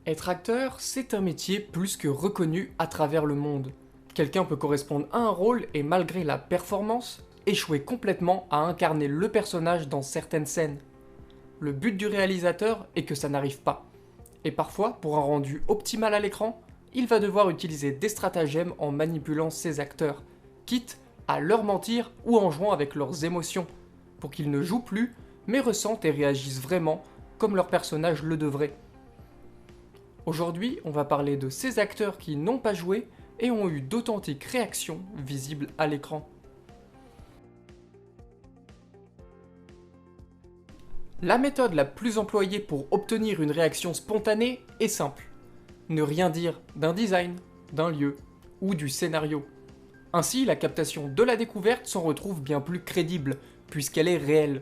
Être acteur, c'est un métier plus que reconnu à travers le monde. Quelqu'un peut correspondre à un rôle et malgré la performance, échouer complètement à incarner le personnage dans certaines scènes. Le but du réalisateur est que ça n'arrive pas. Et parfois, pour un rendu optimal à l'écran, il va devoir utiliser des stratagèmes en manipulant ses acteurs, quitte à leur mentir ou en jouant avec leurs émotions, pour qu'ils ne jouent plus, mais ressentent et réagissent vraiment comme leur personnage le devrait. Aujourd'hui, on va parler de ces acteurs qui n'ont pas joué et ont eu d'authentiques réactions visibles à l'écran. La méthode la plus employée pour obtenir une réaction spontanée est simple. Ne rien dire d'un design, d'un lieu ou du scénario. Ainsi, la captation de la découverte s'en retrouve bien plus crédible, puisqu'elle est réelle.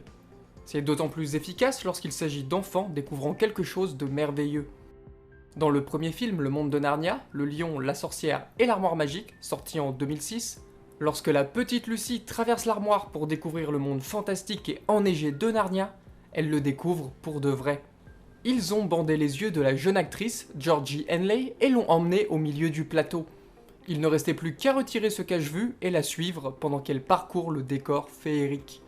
C'est d'autant plus efficace lorsqu'il s'agit d'enfants découvrant quelque chose de merveilleux. Dans le premier film Le Monde de Narnia, Le Lion, la Sorcière et l'Armoire Magique, sorti en 2006, lorsque la petite Lucie traverse l'armoire pour découvrir le monde fantastique et enneigé de Narnia, elle le découvre pour de vrai. Ils ont bandé les yeux de la jeune actrice, Georgie Henley, et l'ont emmenée au milieu du plateau. Il ne restait plus qu'à retirer ce cache-vue et la suivre pendant qu'elle parcourt le décor féerique.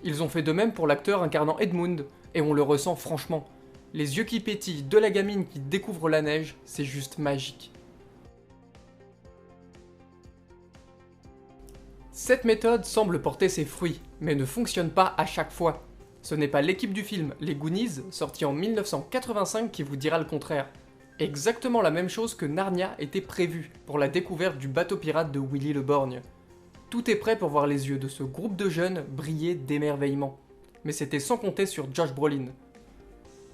Ils ont fait de même pour l'acteur incarnant Edmund, et on le ressent franchement. Les yeux qui pétillent de la gamine qui découvre la neige, c'est juste magique. Cette méthode semble porter ses fruits, mais ne fonctionne pas à chaque fois. Ce n'est pas l'équipe du film Les Goonies, sorti en 1985, qui vous dira le contraire. Exactement la même chose que Narnia était prévu pour la découverte du bateau pirate de Willy le Borgne. Tout est prêt pour voir les yeux de ce groupe de jeunes briller d'émerveillement. Mais c'était sans compter sur Josh Brolin.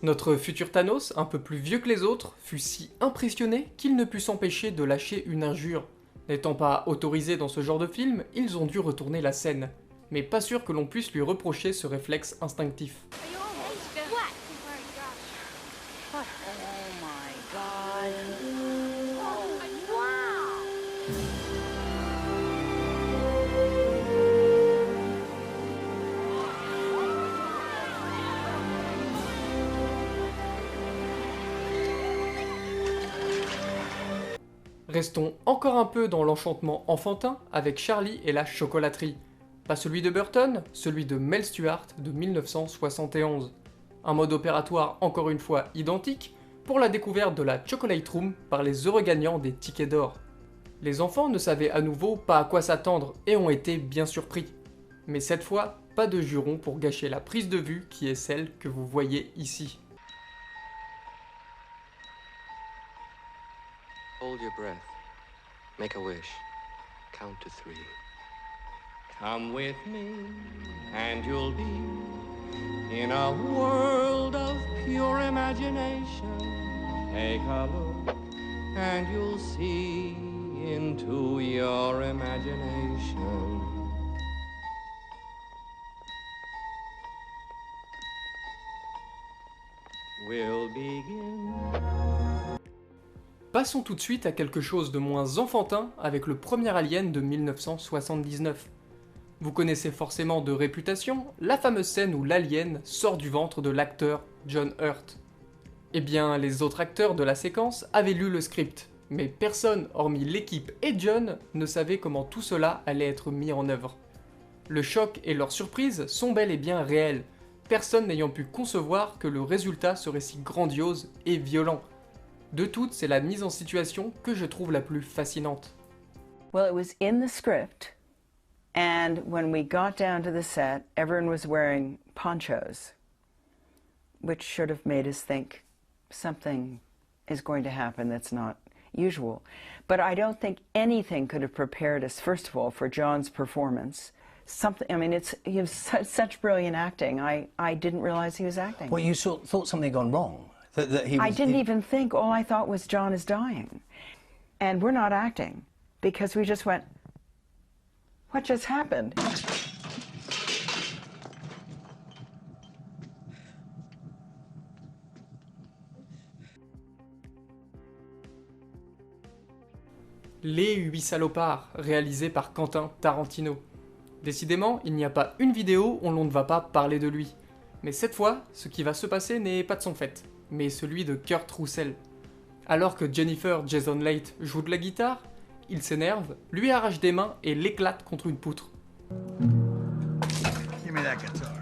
Notre futur Thanos, un peu plus vieux que les autres, fut si impressionné qu'il ne put s'empêcher de lâcher une injure. N'étant pas autorisé dans ce genre de film, ils ont dû retourner la scène. Mais pas sûr que l'on puisse lui reprocher ce réflexe instinctif. Restons encore un peu dans l'enchantement enfantin avec Charlie et la chocolaterie. Pas celui de Burton, celui de Mel Stuart de 1971. Un mode opératoire encore une fois identique pour la découverte de la Chocolate Room par les heureux gagnants des tickets d'or. Les enfants ne savaient à nouveau pas à quoi s'attendre et ont été bien surpris. Mais cette fois, pas de jurons pour gâcher la prise de vue qui est celle que vous voyez ici. Hold your breath. Make a wish. Count to 3. Come with me, and you'll be in a world of pure imagination. Take a look, and you'll see into your imagination. We'll begin. Passons tout de suite à quelque chose de moins enfantin avec le premier Alien de 1979. Vous connaissez forcément de réputation la fameuse scène où l'alien sort du ventre de l'acteur John Hurt. Eh bien, les autres acteurs de la séquence avaient lu le script, mais personne, hormis l'équipe et John, ne savait comment tout cela allait être mis en œuvre. Le choc et leur surprise sont bel et bien réels, personne n'ayant pu concevoir que le résultat serait si grandiose et violent. De toutes, c'est la mise en situation que je trouve la plus fascinante. Well, it was in the script, and when we got down to the set, everyone was wearing ponchos, which should have made us think something is going to happen that's not usual. But I don't think anything could have prepared us, first of all, for John's performance. Something, I mean, he was such brilliant acting. I didn't realize he was acting. Well, you thought something had gone wrong. That he was, I didn't even think. All I thought was John is dying. And we're not acting. because we just went, what just happened? Les 8 salopards, réalisé par Quentin Tarantino. Décidément, il n'y a pas une vidéo où l'on ne va pas parler de lui. Mais cette fois, ce qui va se passer n'est pas de son fait, mais celui de Kurt Russell. Alors que Jennifer Jason Leigh joue de la guitare, il s'énerve, lui arrache des mains et l'éclate contre une poutre. Give me that guitar.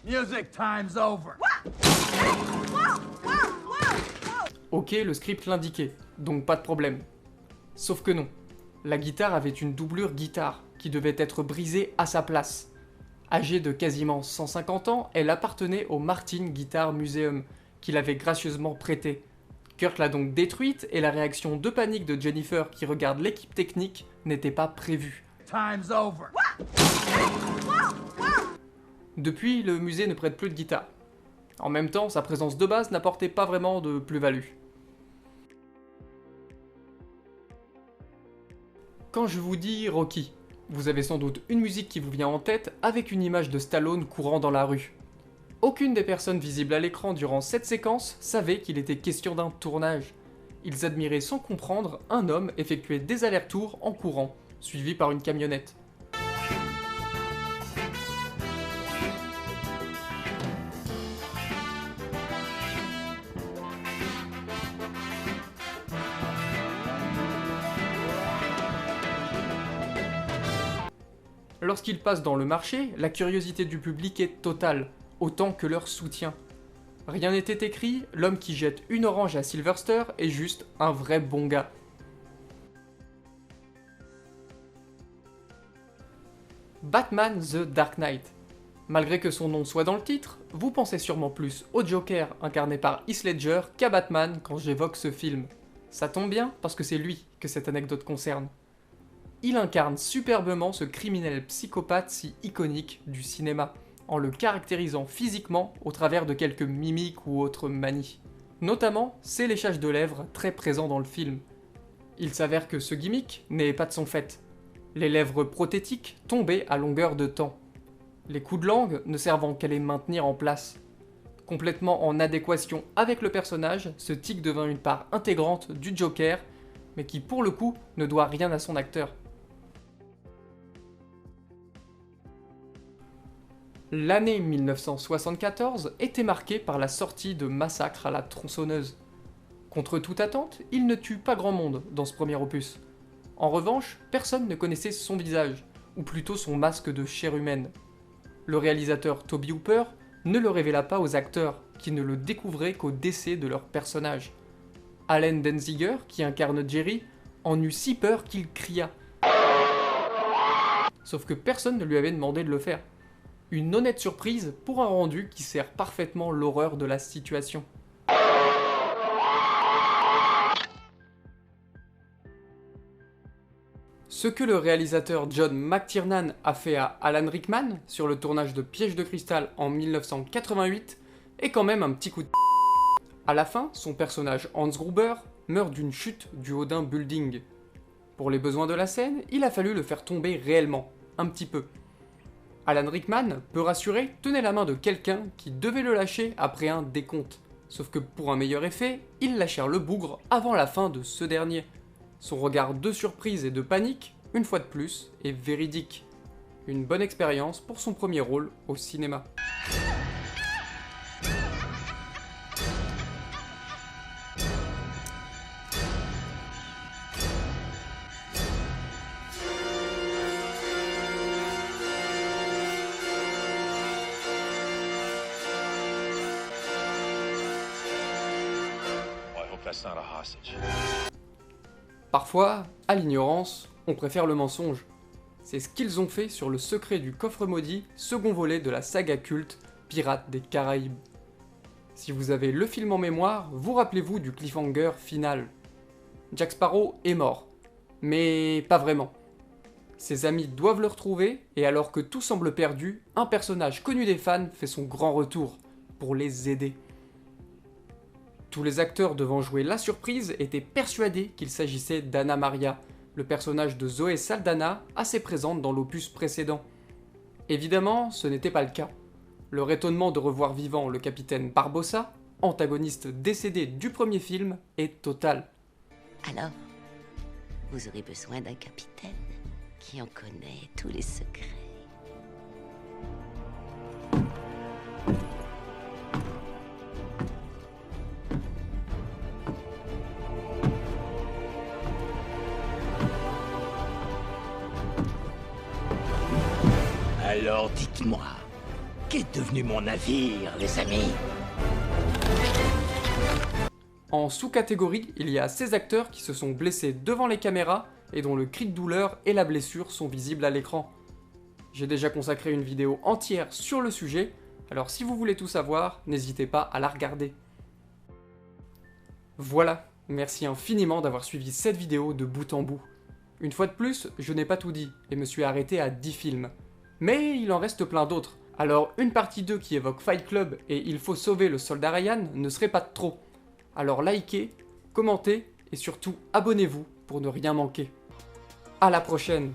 Music time's over. Ok, le script l'indiquait, donc pas de problème. Sauf que non. La guitare avait une doublure guitare, qui devait être brisée à sa place. Âgée de quasiment 150 ans, elle appartenait au Martin Guitar Museum, qu'il avait gracieusement prêté. Kurt l'a donc détruite, et la réaction de panique de Jennifer, qui regarde l'équipe technique, n'était pas prévue. Time's over. Depuis, le musée ne prête plus de guitare. En même temps, sa présence de base n'apportait pas vraiment de plus-value. Quand je vous dis Rocky, vous avez sans doute une musique qui vous vient en tête avec une image de Stallone courant dans la rue. Aucune des personnes visibles à l'écran durant cette séquence savait qu'il était question d'un tournage. Ils admiraient sans comprendre un homme effectuer des allers-retours en courant, suivi par une camionnette. Lorsqu'ils passent dans le marché, la curiosité du public est totale, autant que leur soutien. Rien n'était écrit, l'homme qui jette une orange à Sylvester est juste un vrai bon gars. Batman The Dark Knight. Malgré que son nom soit dans le titre, vous pensez sûrement plus au Joker incarné par Heath Ledger qu'à Batman quand j'évoque ce film. Ça tombe bien parce que c'est lui que cette anecdote concerne. Il incarne superbement ce criminel psychopathe si iconique du cinéma, en le caractérisant physiquement au travers de quelques mimiques ou autres manies. Notamment, ses léchages de lèvres très présents dans le film. Il s'avère que ce gimmick n'est pas de son fait. Les lèvres prothétiques tombaient à longueur de temps. Les coups de langue ne servant qu'à les maintenir en place. Complètement en adéquation avec le personnage, ce tic devint une part intégrante du Joker, mais qui pour le coup ne doit rien à son acteur. L'année 1974 était marquée par la sortie de Massacre à la tronçonneuse. Contre toute attente, il ne tue pas grand monde dans ce premier opus. En revanche, personne ne connaissait son visage, ou plutôt son masque de chair humaine. Le réalisateur Toby Hooper ne le révéla pas aux acteurs, qui ne le découvraient qu'au décès de leur personnage. Allen Denziger, qui incarne Jerry, en eut si peur qu'il cria. Sauf que personne ne lui avait demandé de le faire. Une honnête surprise pour un rendu qui sert parfaitement l'horreur de la situation. Ce que le réalisateur John McTiernan a fait à Alan Rickman sur le tournage de Piège de cristal en 1988 est quand même un petit coup de... À la fin, son personnage Hans Gruber meurt d'une chute du haut d'un building. Pour les besoins de la scène, il a fallu le faire tomber réellement, un petit peu. Alan Rickman, peu rassuré, tenait la main de quelqu'un qui devait le lâcher après un décompte. Sauf que pour un meilleur effet, ils lâchèrent le bougre avant la fin de ce dernier. Son regard de surprise et de panique, une fois de plus, est véridique. Une bonne expérience pour son premier rôle au cinéma. That's not a hostage. Parfois, à l'ignorance, on préfère le mensonge. C'est ce qu'ils ont fait sur Le Secret du Coffre Maudit, second volet de la saga culte Pirates des Caraïbes. Si vous avez le film en mémoire, vous rappelez-vous du cliffhanger final. Jack Sparrow est mort, mais pas vraiment. Ses amis doivent le retrouver, et alors que tout semble perdu, un personnage connu des fans fait son grand retour, pour les aider. Tous les acteurs devant jouer la surprise étaient persuadés qu'il s'agissait d'Anna Maria, le personnage de Zoé Saldana assez présente dans l'opus précédent. Évidemment, ce n'était pas le cas. Leur étonnement de revoir vivant le capitaine Barbossa, antagoniste décédé du premier film, est total. Alors, vous aurez besoin d'un capitaine qui en connaît tous les secrets. Alors dites-moi, qu'est devenu mon navire, les amis? En sous-catégorie, il y a ces acteurs qui se sont blessés devant les caméras et dont le cri de douleur et la blessure sont visibles à l'écran. J'ai déjà consacré une vidéo entière sur le sujet, alors si vous voulez tout savoir, n'hésitez pas à la regarder. Voilà, merci infiniment d'avoir suivi cette vidéo de bout en bout. Une fois de plus, je n'ai pas tout dit et me suis arrêté à 10 films. Mais il en reste plein d'autres, alors une partie 2 qui évoque Fight Club et Il faut sauver le soldat Ryan ne serait pas de trop. Alors likez, commentez et surtout abonnez-vous pour ne rien manquer. À la prochaine!